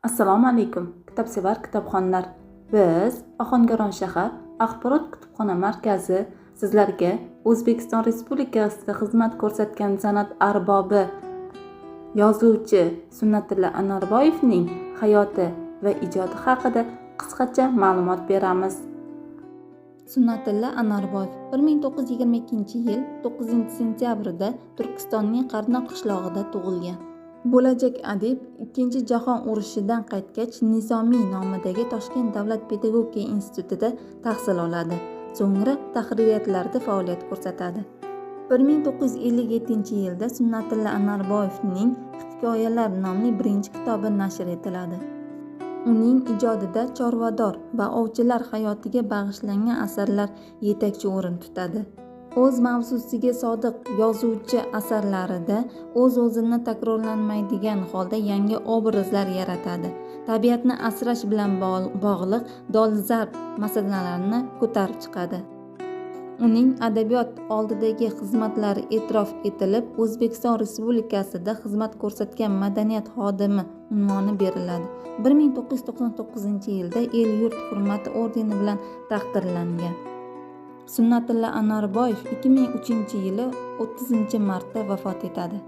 Assalomu alaykum, kitobsevar kitobxonlar. Biz Ohangaron shahar axborot kutubxona markazi sizlarga O'zbekiston Respublikasida xizmat ko'rsatgan san'at arbobi yozuvchi Sunnatulla Anorboyevning hayoti va ijodi haqida qisqacha ma'lumot beramiz. Sunnatulla Anorboyev 1922-yil 9-sentyabrda Turkistonning Qarnoq qishlog'ida tug'ilgan. Bo'lajak adib Ikkinchi jahon urushidan qaytgach Nizomiy nomidagi Toshkent davlat pedagogika institutida tahsil oladi. So'ngra tahririyatlarda faoliyat ko'rsatadi. 1957-yilda Sunnatulla Anorboyevning Hikoyalar nomli birinchi kitobi nashr etiladi. Uning ijodida chorvador va ovchilar hayotiga bag'ishlangan asarlar yetakchi o'rin tutadi. O'z mavzusiga sodiq yozuvchi asarlarida o'z-o'zini takrorlanmaydigan holda yangi obrazlar yaratadi. Tabiatni asrash bilan bog'liq dolzarb masalalarni ko'tarib chiqadi. Uning adabiyot oldidagi xizmatlari e'tirof etilib, O'zbekiston Respublikasida xizmat ko'rsatgan madaniyat xodimi unvoni beriladi. 1999-yilda El-yurt hurmati ordeni bilan taqdirlangan. Sunnatulla Anorboyev 2003-yili 30-martda vafot etadi.